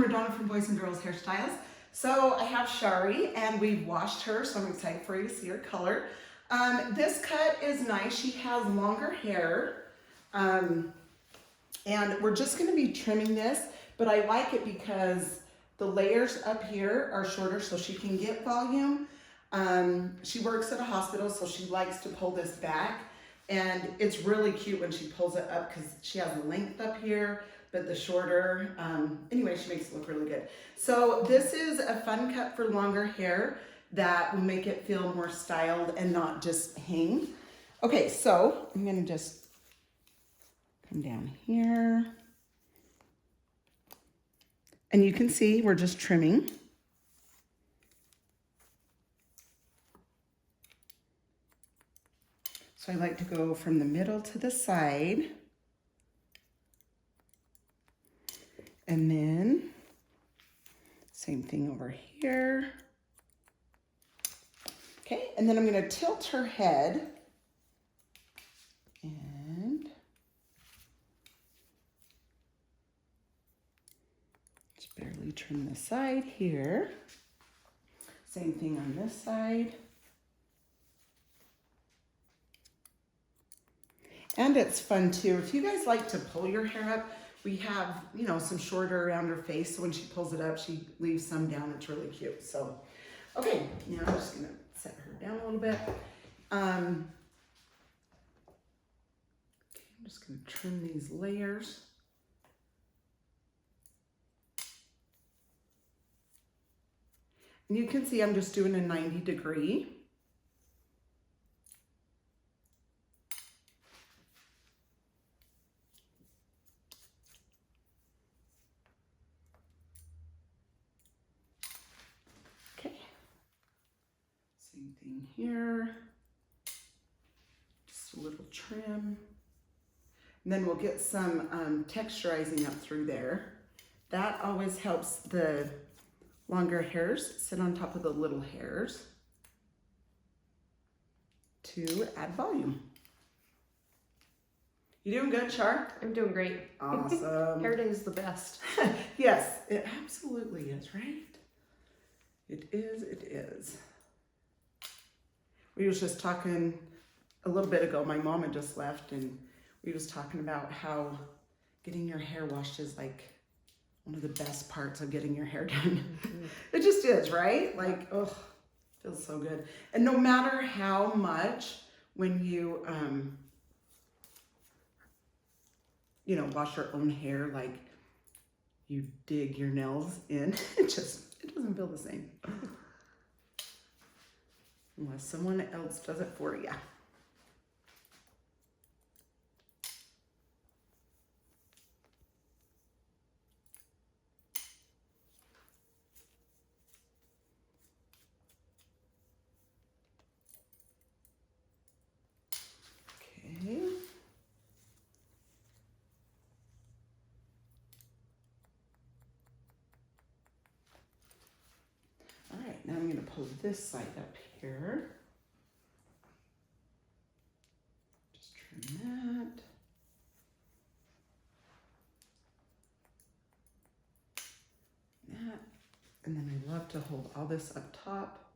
Radona from Boys and Girls Hairstyles. So I have Shari and we've washed her, so I'm excited for you to see her color. This cut is nice. She has longer hair. And we're just gonna be trimming this, but I like it because the layers up here are shorter so she can get volume. She works at a hospital, so she likes to pull this back. And it's really cute when she pulls it up because she has the length up here, but the shorter, anyway, she makes it look really good. So this is a fun cut for longer hair that will make it feel more styled and not just hang. Okay, so I'm gonna just come down here. And you can see we're just trimming. So I like to go from the middle to the side. And then same thing over here. Okay, and then I'm gonna tilt her head and just barely trim the side here. Same thing on this side. And it's fun too. If you guys like to pull your hair up, we have, you know, some shorter around her face. So when she pulls it up, she leaves some down. It's really cute. So, okay, now I'm just gonna set her down a little bit. Okay, I'm just gonna trim these layers. And you can see I'm just doing a 90-degree. Same thing here, just a little trim. And then we'll get some texturizing up through there. That always helps the longer hairs sit on top of the little hairs to add volume. You doing good, Char? I'm doing great. Awesome. Hair day is the best. Yes, it absolutely is, right? It is, it is. We was just talking a little bit ago, my mom had just left and we was talking about how getting your hair washed is like one of the best parts of getting your hair done. Mm-hmm. It just is, right? Like, oh, feels so good. And no matter how much when you, you know, wash your own hair, like you dig your nails in, it doesn't feel the same. Unless someone else does it for you. Okay. All right, now I'm going to pull this side up here. Just trim that. That. And then I love to hold all this up top.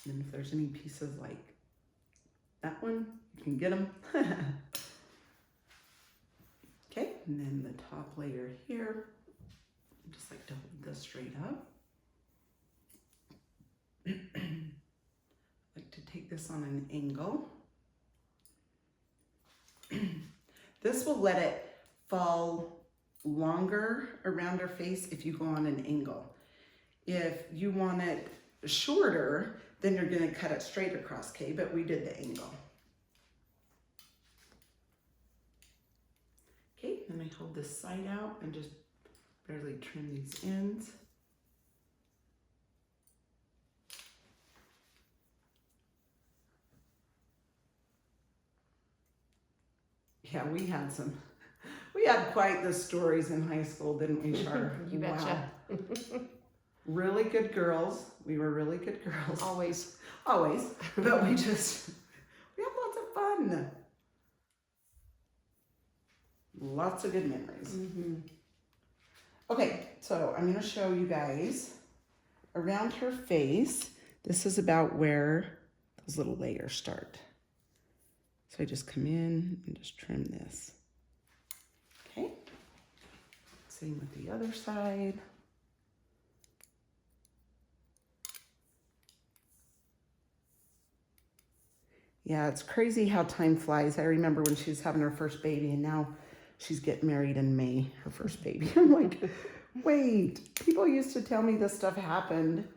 And if there's any pieces like that one, you can get them. Okay, and then the top layer here. I just like to hold this straight up. Like to take this on an angle. This will let it fall longer around her face if you go on an angle. If you want it shorter, then you're gonna cut it straight across, okay? But we did the angle. Okay, then I hold this side out and just barely trim these ends. Yeah, we had quite the stories in high school, didn't we, Char? You betcha. Wow. Really good girls. We were really good girls. Always. Always. But we had lots of fun. Lots of good memories. Mm-hmm. Okay, so I'm gonna show you guys around her face. This is about where those little layers start. So I just come in and just trim this. Okay, same with the other side. Yeah, it's crazy how time flies. I remember when she was having her first baby, and now she's getting married in May, her first baby. I'm like, wait, people used to tell me this stuff happened,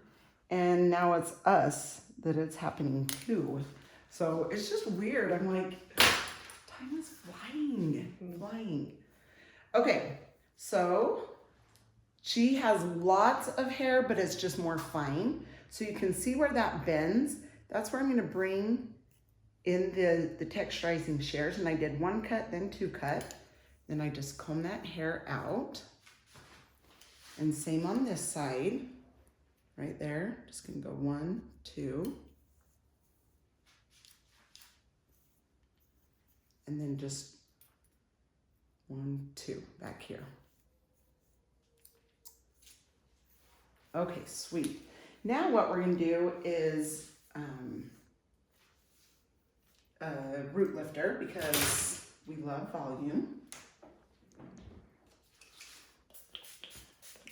and now it's us that it's happening to. So it's just weird. I'm like, time is flying. Okay, so she has lots of hair, but it's just more fine. So you can see where that bends. That's where I'm gonna bring in the texturizing shears, and I did 1 cut, then 2 cut. Then I just comb that hair out. And same on this side, right there. Just gonna go 1, 2. And then just 1, 2 back here. Okay, sweet. Now what we're gonna do is root lifter, because we love volume.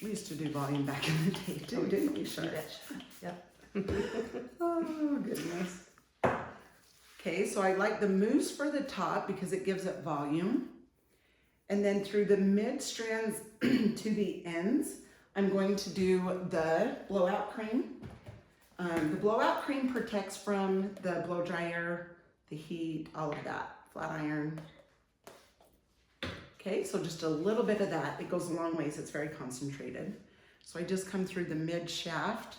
We used to do volume back in the day too, didn't we, Shar? Yep. Oh, goodness. Okay, so I like the mousse for the top because it gives it volume. And then through the mid strands to the ends, I'm going to do the blowout cream. The blowout cream protects from the blow dryer, the heat, all of that, flat iron. Okay, so just a little bit of that. It goes a long ways, it's very concentrated. So I just come through the mid shaft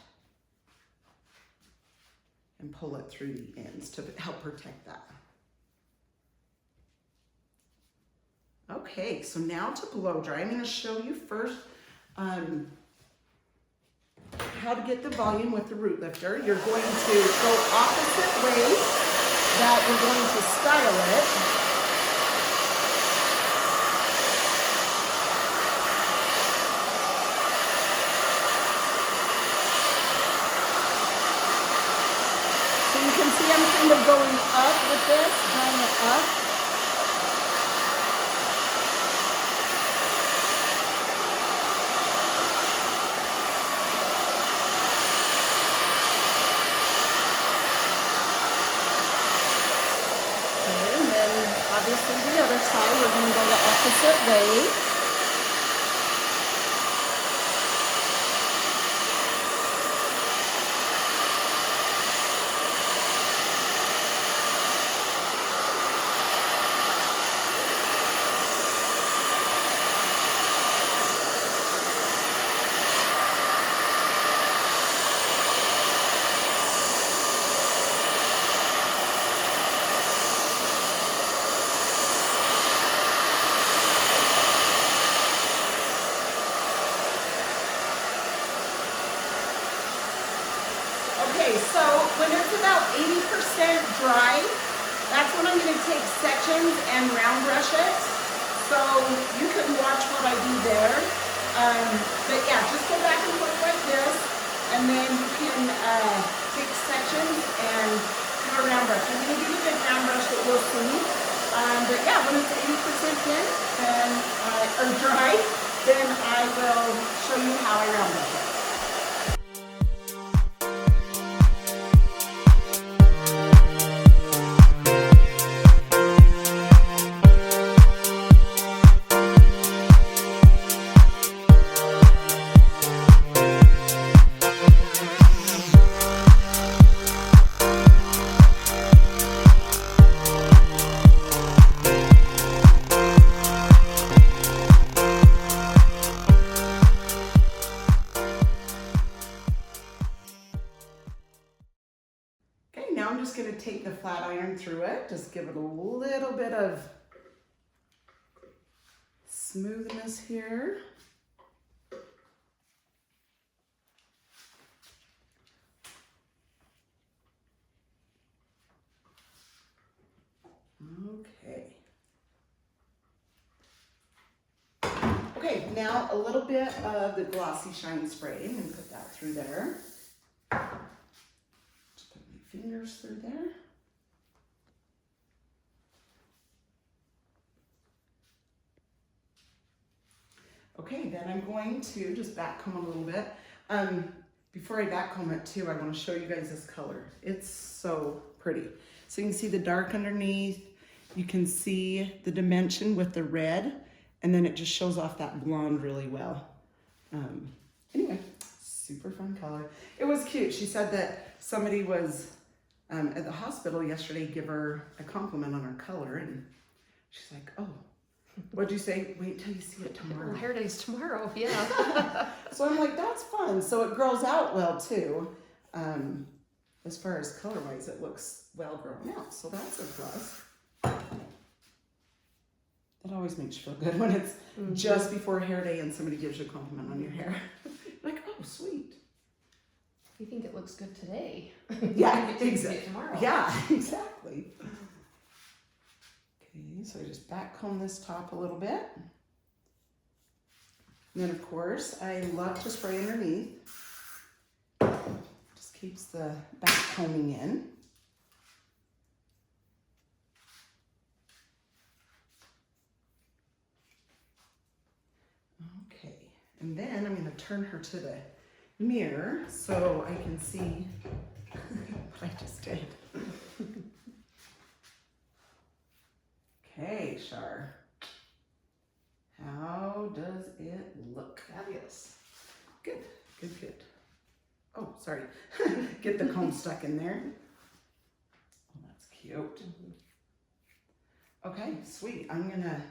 and pull it through the ends to help protect that. Okay, so now to blow dry. I'm gonna show you first how to get the volume with the root lifter. You're going to go opposite ways that we're going to style it. So you can see I'm kind of going up with this, drawing it up. Obviously the other side, we're going to go the opposite way. Okay, so when it's about 80% dry, that's when I'm going to take sections and round brush it. So you can watch what I do there. But yeah, just go back and forth like this, and then you can take sections and do a round brush. I'm going to do a big round brush that we'll see. But yeah, when it's 80% in, then, or dry, then I will show you how I round brush it. Now I'm just going to take the flat iron through it, just give it a little bit of smoothness here. Okay. Okay, now a little bit of the Glossy Shine Spray. I'm gonna put that through there. Just put my fingers through there. Okay, then I'm going to just back comb a little bit. Before I back comb it too, I want to show you guys this color. It's so pretty. So you can see the dark underneath. You can see the dimension with the red, and then it just shows off that blonde really well. Anyway, super fun color. It was cute. She said that somebody was at the hospital yesterday, give her a compliment on her color, and she's like, oh, what'd you say? Wait till you see it tomorrow. Well, hair day's tomorrow, yeah. So I'm like, that's fun. So it grows out well too. As far as color-wise, it looks well grown out. So that's a plus. It always makes you feel good when it's just before hair day and somebody gives you a compliment on your hair. Like, oh, sweet. You think it looks good today? Yeah, exactly. Tomorrow. Yeah, exactly. Okay, so I just back comb this top a little bit. And then of course, I love to spray underneath. Just keeps the back combing in. Okay, and then I'm going to turn her to the mirror so I can see what I just did. Okay, Shar. How does it look? Fabulous. Good, good, good. Oh, sorry. Get the comb stuck in there. Oh, that's cute. Okay, sweet. I'm gonna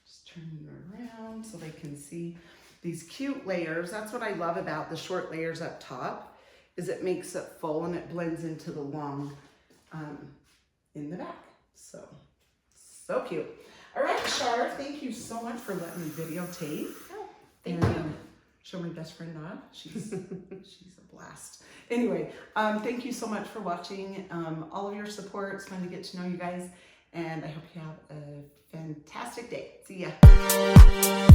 just turn it around so they can see these cute layers. That's what I love about the short layers up top, is it makes it full and it blends into the long in the back. So cute. All right, Shar, thank you so much for letting me videotape. Oh, thank you. Show my best friend off. She's a blast. Anyway, thank you so much for watching. All of your support. It's fun to get to know you guys, and I hope you have a fantastic day. See ya.